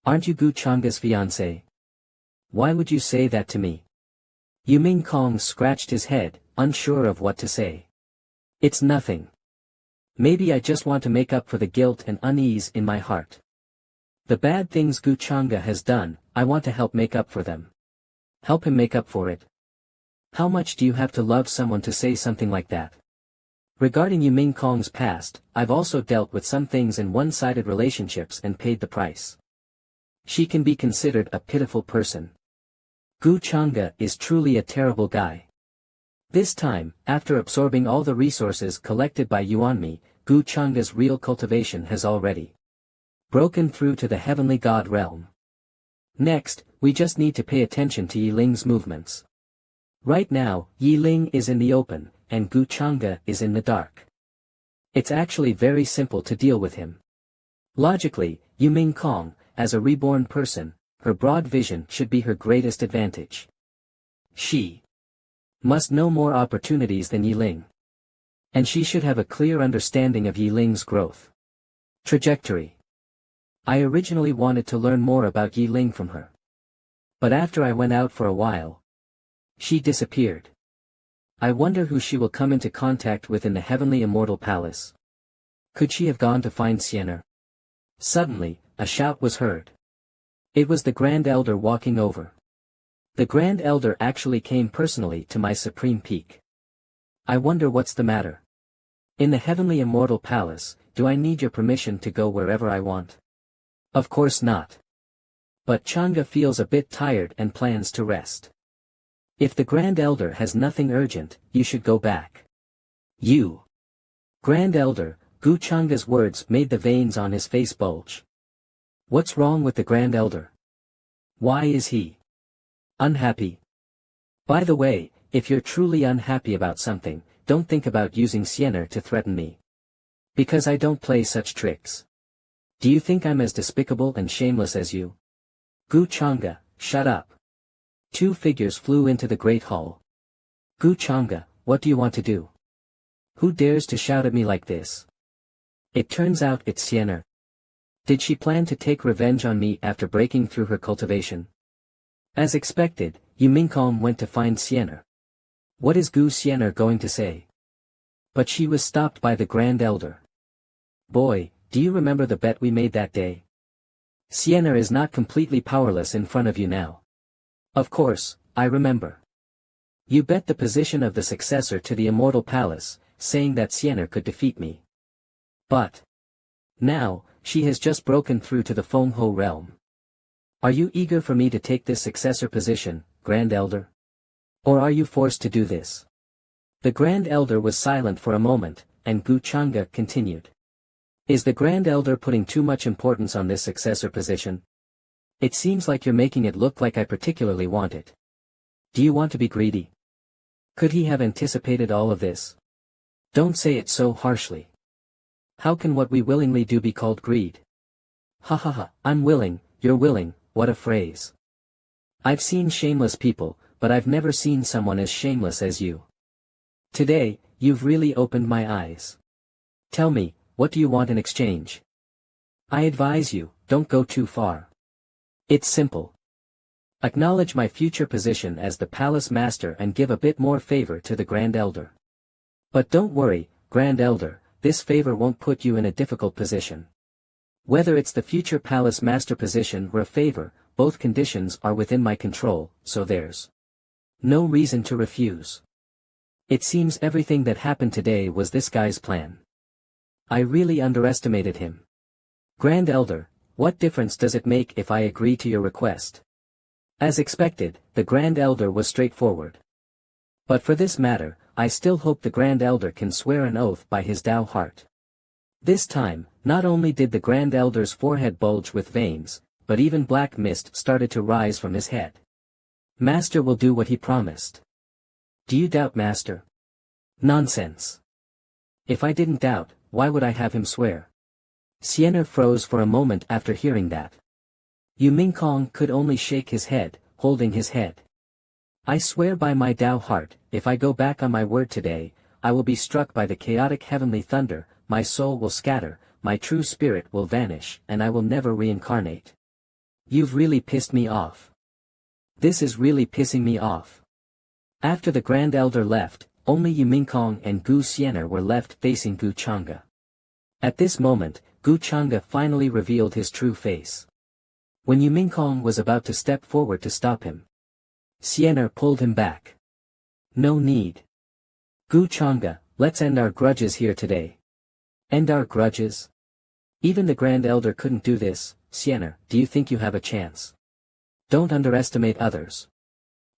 Aren't you Gu Changa's fiancé? Why would you say that to me? Yu Ming Kong scratched his head, unsure of what to say. It's nothing. Maybe I just want to make up for the guilt and unease in my heart. The bad things Gu Changa has done, I want to help make up for them. Help him make up for it. How much do you have to love someone to say something like that? Regarding Yu Ming Kong's past, I've also dealt with some things in one-sided relationships and paid the price. She can be considered a pitiful person. Gu Changa is truly a terrible guy. This time, after absorbing all the resources collected by Yuanmi, Gu Changa's real cultivation has already broken through to the heavenly god realm. Next, we just need to pay attention to Yi Ling's movements. Right now, Yi Ling is in the open, and Gu Changa is in the dark. It's actually very simple to deal with him. Logically, Yu Ming Kong, as a reborn person, her broad vision should be her greatest advantage. She must know more opportunities than Yi Ling. And she should have a clear understanding of Yi Ling's growth trajectory. I originally wanted to learn more about Yi Ling from her. But after I went out for a while, she disappeared. I wonder who she will come into contact with in the heavenly immortal palace. Could she have gone to find Sienna? Suddenly, a shout was heard. It was the Grand Elder walking over. The Grand Elder actually came personally to my supreme peak. I wonder what's the matter. In the heavenly immortal palace, do I need your permission to go wherever I want? Of course not. But Changa feels a bit tired and plans to rest. If the Grand Elder has nothing urgent, you should go back. You. Grand Elder, Gu Changa's words made the veins on his face bulge. What's wrong with the Grand Elder? Why is he unhappy? By the way, if you're truly unhappy about something, don't think about using Sienna to threaten me. Because I don't play such tricks. Do you think I'm as despicable and shameless as you? Gu Changa, shut up. Two figures flew into the great hall. Gu Changa, what do you want to do? Who dares to shout at me like this? It turns out it's Sienna. Did she plan to take revenge on me after breaking through her cultivation? As expected, Yu Ming Kong went to find Sienna. What is Gu Sienna going to say? But she was stopped by the Grand Elder. Boy, do you remember the bet we made that day? Sienna is not completely powerless in front of you now. Of course, I remember. You bet the position of the successor to the Immortal Palace, saying that Sienna could defeat me. But now, she has just broken through to the Feng Ho realm. Are you eager for me to take this successor position, Grand Elder? Or are you forced to do this? The Grand Elder was silent for a moment, and Gu Changa continued. Is the Grand Elder putting too much importance on this successor position? It seems like you're making it look like I particularly want it. Do you want to be greedy? Could he have anticipated all of this? Don't say it so harshly. How can what we willingly do be called greed? Ha ha ha, I'm willing, you're willing, what a phrase. I've seen shameless people, but I've never seen someone as shameless as you. Today, you've really opened my eyes. Tell me, what do you want in exchange? I advise you, don't go too far. It's simple. Acknowledge my future position as the Palace Master and give a bit more favor to the Grand Elder. But don't worry, Grand Elder, this favor won't put you in a difficult position. Whether it's the future Palace Master position or a favor, both conditions are within my control, so there's no reason to refuse. It seems everything that happened today was this guy's plan. I really underestimated him. Grand Elder, what difference does it make if I agree to your request? As expected, the Grand Elder was straightforward. But for this matter, I still hope the Grand Elder can swear an oath by his Tao heart. This time, not only did the Grand Elder's forehead bulge with veins, but even black mist started to rise from his head. Master will do what he promised. Do you doubt Master? Nonsense. If I didn't doubt, why would I have him swear? Sienna froze for a moment after hearing that. Yu Ming Kong could only shake his head, holding his head. I swear by my Tao heart, if I go back on my word today, I will be struck by the chaotic heavenly thunder, my soul will scatter, my true spirit will vanish, and I will never reincarnate. You've really pissed me off. This is really pissing me off. After the Grand Elder left, only Yu Mingkong and Gu Xianer were left facing Gu Chang'e. At this moment, Gu Chang'e finally revealed his true face. When Yu Mingkong was about to step forward to stop him, Xianer pulled him back. No need. Gu Chang'e, let's end our grudges here today. End our grudges? Even the Grand Elder couldn't do this. Xianer, do you think you have a chance? Don't underestimate others.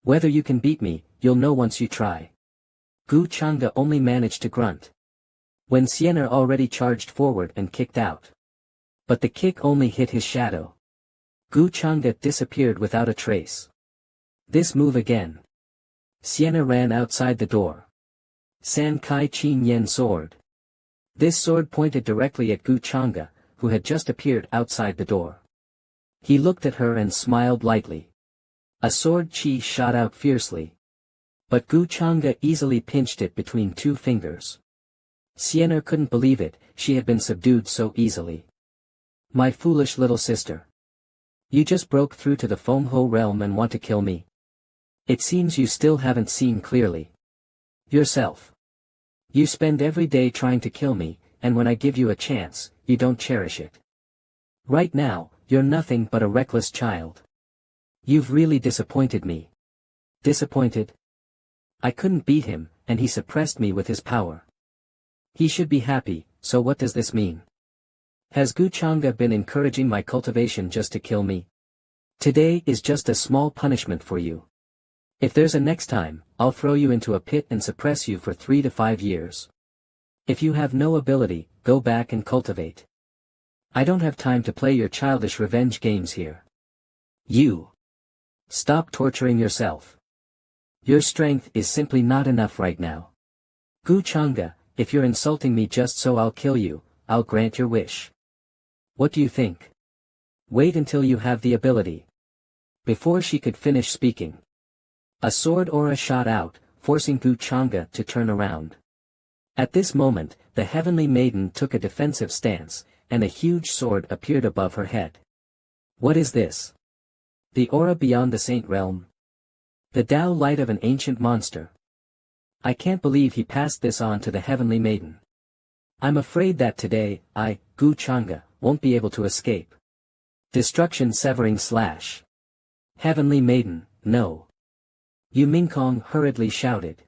Whether you can beat me, you'll know once you try. Gu Chang'e only managed to grunt. When Xianer already charged forward and kicked out. But the kick only hit his shadow. Gu Chang'e disappeared without a trace. This move again. Xianer ran outside the door. San Kai Qin Yen sword. This sword pointed directly at Gu Chang'e, who had just appeared outside the door. He looked at her and smiled lightly. A sword chi shot out fiercely. But Gu Chang'e easily pinched it between two fingers. Xianer couldn't believe it, she had been subdued so easily. My foolish little sister. You just broke through to the Fenghe realm and want to kill me. It seems you still haven't seen clearly. Yourself. You spend every day trying to kill me, and when I give you a chance, you don't cherish it. Right now, you're nothing but a reckless child. You've really disappointed me. Disappointed? I couldn't beat him, and he suppressed me with his power. He should be happy, so what does this mean? Has Gu Chang'e been encouraging my cultivation just to kill me? Today is just a small punishment for you. If there's a next time, I'll throw you into a pit and suppress you for 3 to 5 years. If you have no ability, go back and cultivate. I don't have time to play your childish revenge games here. You. Stop torturing yourself. Your strength is simply not enough right now. Gu Chang'e, if you're insulting me just so I'll kill you, I'll grant your wish. What do you think? Wait until you have the ability. Before she could finish speaking, a sword aura shot out, forcing Gu Chang'e to turn around. At this moment, the Heavenly Maiden took a defensive stance, and a huge sword appeared above her head. What is this? The aura beyond the Saint Realm? The Tao light of an ancient monster. I can't believe he passed this on to the Heavenly Maiden. I'm afraid that today, I, Gu Chang'e, won't be able to escape. Destruction severing slash. Heavenly Maiden, no. Yu Mingkong hurriedly shouted.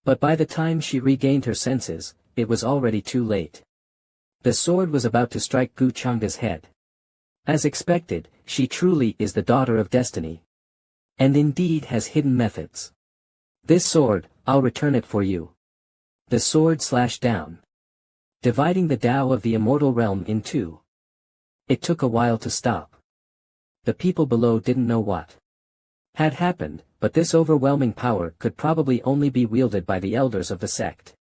But by the time she regained her senses, it was already too late. The sword was about to strike Gu Chang'e's head. As expected, she truly is the daughter of destiny. And indeed has hidden methods. This sword, I'll return it for you. The sword slashed down, dividing the Tao of the immortal realm in two. It took a while to stop. The people below didn't know what had happened, but this overwhelming power could probably only be wielded by the elders of the sect.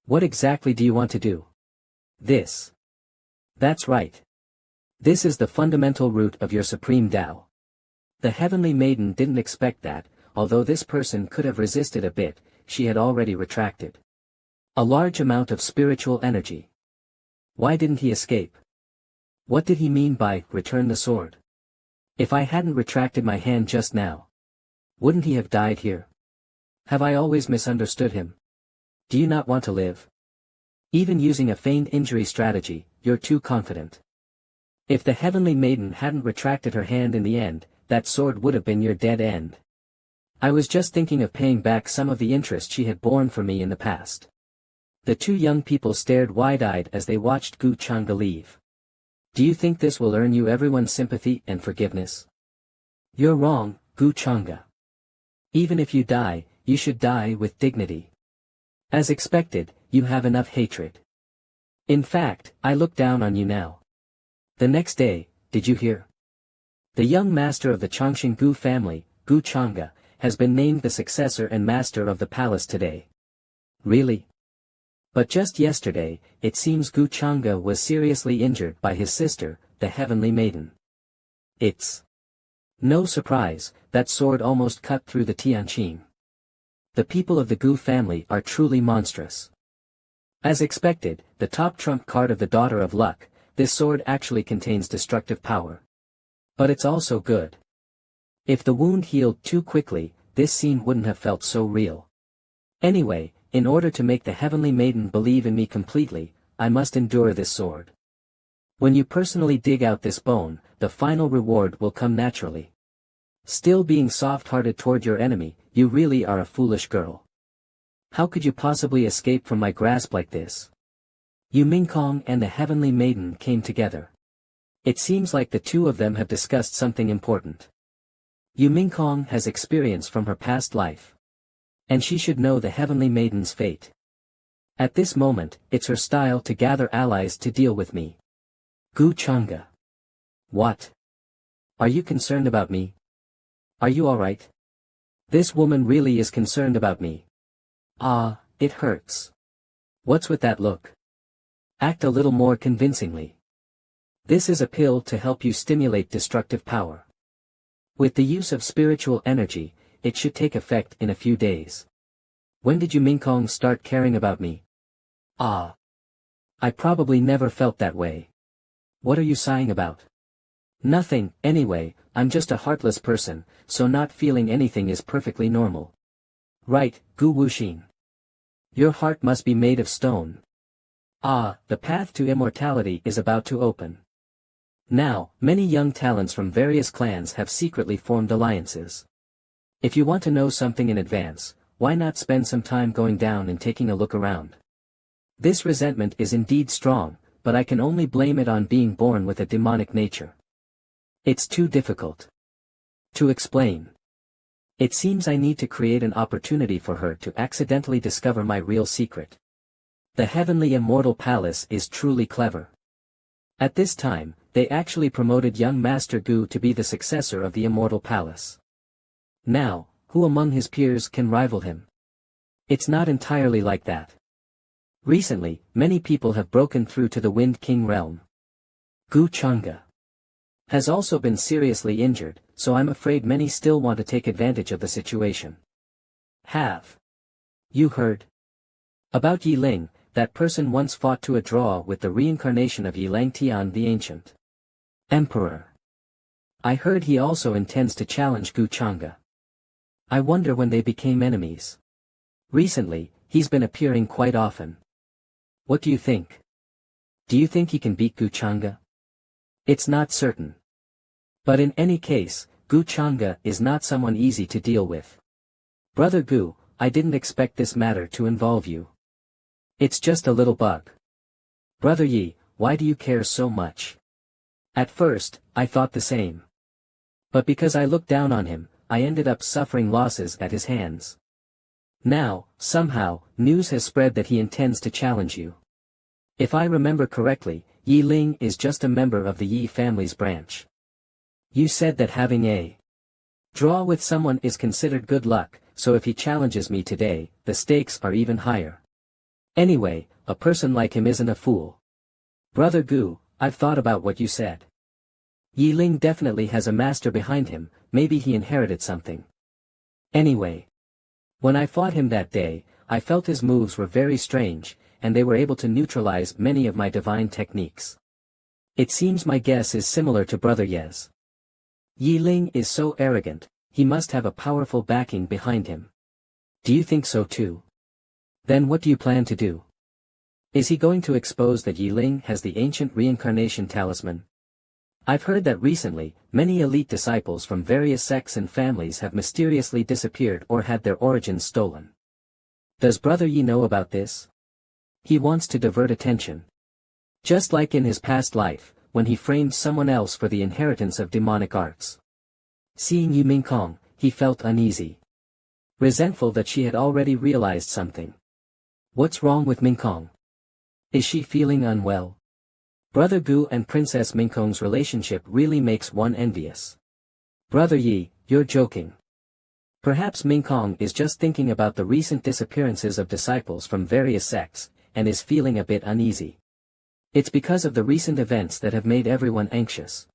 What exactly do you want to do? This. That's right. This is the fundamental root of your supreme Tao. The Heavenly Maiden didn't expect that, although this person could have resisted a bit, she had already retracted a large amount of spiritual energy. Why didn't he escape? What did he mean by, return the sword? If I hadn't retracted my hand just now, wouldn't he have died here? Have I always misunderstood him? Do you not want to live? Even using a feigned injury strategy, you're too confident. If the Heavenly Maiden hadn't retracted her hand in the end, that sword would have been your dead end. I was just thinking of paying back some of the interest she had borne for me in the past. The two young people stared wide-eyed as they watched Gu Chang'e leave. Do you think this will earn you everyone's sympathy and forgiveness? You're wrong, Gu Chang'e. Even if you die, you should die with dignity. As expected, you have enough hatred. In fact, I look down on you now. The next day, did you hear? The young master of the Changxing Gu family, Gu Chang'e, has been named the successor and master of the palace today. Really? But just yesterday, it seems Gu Chang'e was seriously injured by his sister, the Heavenly Maiden. It's no surprise, that sword almost cut through the Tianqing. The people of the Gu family are truly monstrous. As expected, the top trump card of the Daughter of Luck, this sword actually contains destructive power. But it's also good. If the wound healed too quickly, this scene wouldn't have felt so real. Anyway, in order to make the Heavenly Maiden believe in me completely, I must endure this sword. When you personally dig out this bone, the final reward will come naturally. Still being soft-hearted toward your enemy, you really are a foolish girl. How could you possibly escape from my grasp like this? Yu Mingkong and the Heavenly Maiden came together. It seems like the two of them have discussed something important. Yu Mingkong has experience from her past life. And she should know the Heavenly Maiden's fate. At this moment, it's her style to gather allies to deal with me. Gu Changa. What? Are you concerned about me? Are you alright? This woman really is concerned about me. Ah, it hurts. What's with that look? Act a little more convincingly. This is a pill to help you stimulate destructive power. With the use of spiritual energy, it should take effect in a few days. When did Yu Mingkong start caring about me? Ah. I probably never felt that way. What are you sighing about? Nothing, anyway, I'm just a heartless person, so not feeling anything is perfectly normal. Right, Gu Wuxin. Your heart must be made of stone. Ah, the path to immortality is about to open. Now, many young talents from various clans have secretly formed alliances. If you want to know something in advance, why not spend some time going down and taking a look around? This resentment is indeed strong, but I can only blame it on being born with a demonic nature. It's too difficult to explain. It seems I need to create an opportunity for her to accidentally discover my real secret. The Heavenly Immortal Palace is truly clever. At this time, they actually promoted young Master Gu to be the successor of the Immortal Palace. Now, who among his peers can rival him? It's not entirely like that. Recently, many people have broken through to the Wind King realm. Gu Changa has also been seriously injured, so I'm afraid many still want to take advantage of the situation. Have you heard about Yi Ling? That person once fought to a draw with the reincarnation of Yi Langtian the Ancient Emperor. I heard he also intends to challenge Gu Changa. I wonder when they became enemies. Recently, he's been appearing quite often. What do you think? Do you think he can beat Gu Changa? It's not certain. But in any case, Gu Changa is not someone easy to deal with. Brother Gu, I didn't expect this matter to involve you. It's just a little bug. Brother Yi, why do you care so much? At first, I thought the same. But because I looked down on him, I ended up suffering losses at his hands. Now, somehow, news has spread that he intends to challenge you. If I remember correctly, Yi Ling is just a member of the Yi family's branch. You said that having a draw with someone is considered good luck, so if he challenges me today, the stakes are even higher. Anyway, a person like him isn't a fool. Brother Gu, I've thought about what you said. Yi Ling definitely has a master behind him, maybe he inherited something. Anyway, when I fought him that day, I felt his moves were very strange, and they were able to neutralize many of my divine techniques. It seems my guess is similar to Brother Ye's. Yi Ling is so arrogant, he must have a powerful backing behind him. Do you think so too? Then what do you plan to do? Is he going to expose that Yi Ling has the ancient reincarnation talisman? I've heard that recently, many elite disciples from various sects and families have mysteriously disappeared or had their origins stolen. Does Brother Yi know about this? He wants to divert attention. Just like in his past life, when he framed someone else for the inheritance of demonic arts. Seeing Yu Mingkong, he felt uneasy. Resentful that she had already realized something. What's wrong with Mingkong? Is she feeling unwell? Brother Gu and Princess Mingkong's relationship really makes one envious. Brother Yi, you're joking. Perhaps Mingkong is just thinking about the recent disappearances of disciples from various sects, and is feeling a bit uneasy. It's because of the recent events that have made everyone anxious.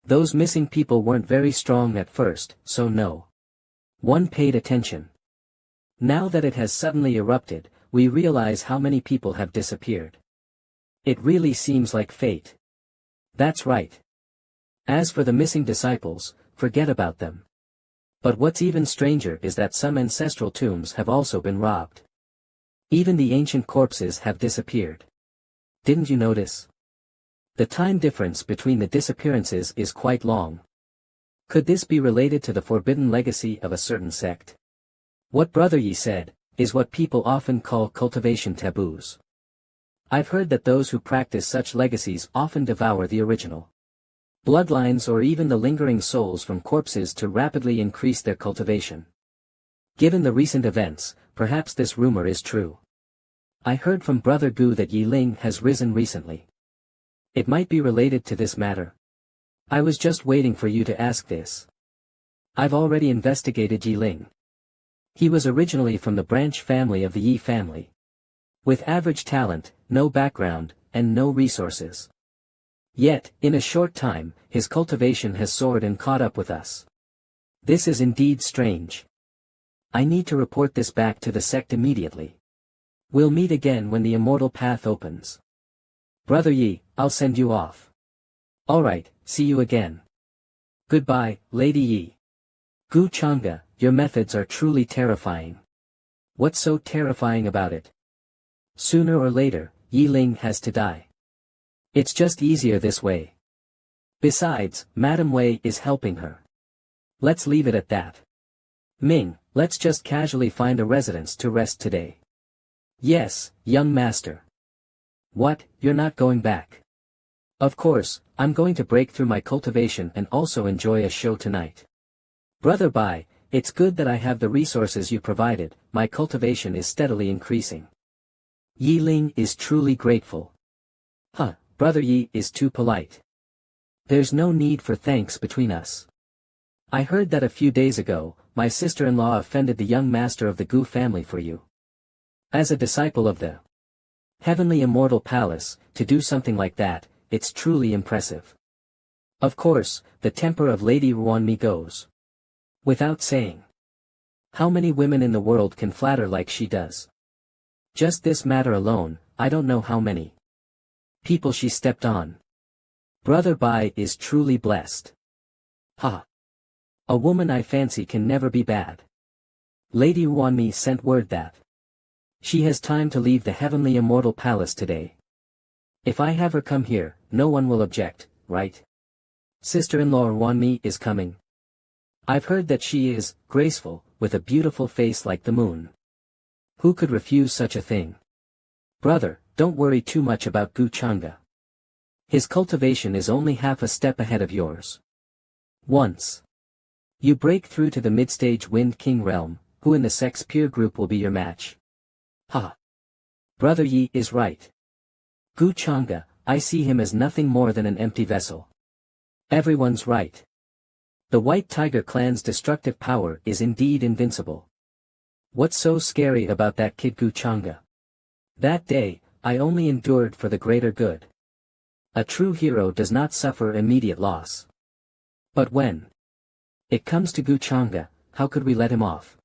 Those missing people weren't very strong at first, so no one paid attention. Now that it has suddenly erupted, we realize how many people have disappeared. It really seems like fate. That's right. As for the missing disciples, forget about them. But what's even stranger is that some ancestral tombs have also been robbed. Even the ancient corpses have disappeared. Didn't you notice? The time difference between the disappearances is quite long. Could this be related to the forbidden legacy of a certain sect? What Brother Yi said, is what people often call cultivation taboos. I've heard that those who practice such legacies often devour the original bloodlines or even the lingering souls from corpses to rapidly increase their cultivation. Given the recent events, perhaps this rumor is true. I heard from Brother Gu that Yi Ling has risen recently. It might be related to this matter. I was just waiting for you to ask this. I've already investigated Yi Ling. He was originally from the branch family of the Yi family. With average talent, no background, and no resources. Yet, in a short time, his cultivation has soared and caught up with us. This is indeed strange. I need to report this back to the sect immediately. We'll meet again when the immortal path opens. Brother Yi, I'll send you off. Alright, see you again. Goodbye, Lady Yi. Gu Chang'e, your methods are truly terrifying. What's so terrifying about it? Sooner or later, Yi Ling has to die. It's just easier this way. Besides, Madame Wei is helping her. Let's leave it at that. Ming, let's just casually find a residence to rest today. Yes, young master. What, you're not going back? Of course, I'm going to break through my cultivation and also enjoy a show tonight. Brother Bai, it's good that I have the resources you provided, my cultivation is steadily increasing. Yi Ling is truly grateful. Huh, Brother Yi is too polite. There's no need for thanks between us. I heard that a few days ago, my sister-in-law offended the young master of the Gu family for you. As a disciple of the Heavenly Immortal Palace, to do something like that, it's truly impressive. Of course, the temper of Lady Ruanmi goes without saying. How many women in the world can flatter like she does? Just this matter alone, I don't know how many people she stepped on. Brother Bai is truly blessed. Ha! A woman I fancy can never be bad. Lady Ruanmi sent word that she has time to leave the Heavenly Immortal Palace today. If I have her come here, no one will object, right? Sister-in-law Ruanmi is coming. I've heard that she is graceful, with a beautiful face like the moon. Who could refuse such a thing? Brother, don't worry too much about Gu Chang'e. His cultivation is only half a step ahead of yours. Once you break through to the mid-stage Wind King realm, who in the sect's peer group will be your match? Ha! Brother Yi is right. Gu Chang'e, I see him as nothing more than an empty vessel. Everyone's right. The White Tiger clan's destructive power is indeed invincible. What's so scary about that kid Gu Chang'e? That day, I only endured for the greater good. A true hero does not suffer immediate loss. But when it comes to Gu Chang'e, how could we let him off?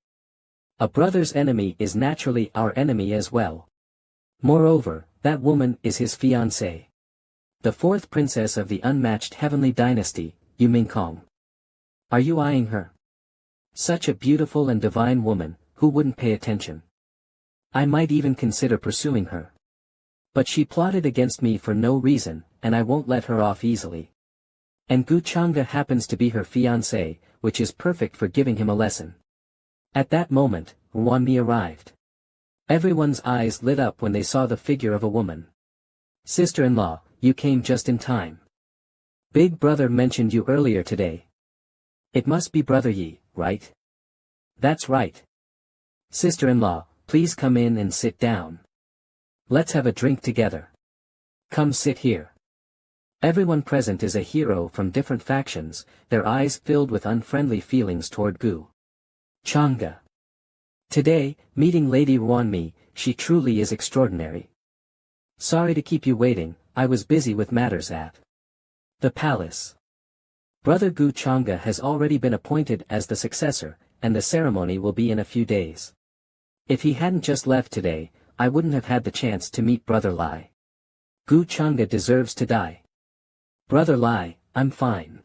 A brother's enemy is naturally our enemy as well. Moreover, that woman is his fiancée. The fourth princess of the unmatched heavenly dynasty, Yu Mingkong. Are you eyeing her? Such a beautiful and divine woman, who wouldn't pay attention? I might even consider pursuing her. But she plotted against me for no reason, and I won't let her off easily. And Gu Chang'e happens to be her fiancé, which is perfect for giving him a lesson. At that moment, Ruanmi arrived. Everyone's eyes lit up when they saw the figure of a woman. Sister-in-law, you came just in time. Big brother mentioned you earlier today. It must be Brother Yi, right? That's right. Sister-in-law, please come in and sit down. Let's have a drink together. Come sit here. Everyone present is a hero from different factions, their eyes filled with unfriendly feelings toward Gu Chang'e. Today, meeting Lady Ruanmi, she truly is extraordinary. Sorry to keep you waiting, I was busy with matters at the palace. Brother Gu Chang'e has already been appointed as the successor, and the ceremony will be in a few days. If he hadn't just left today, I wouldn't have had the chance to meet Brother Lai. Gu Chang'e deserves to die. Brother Lai, I'm fine.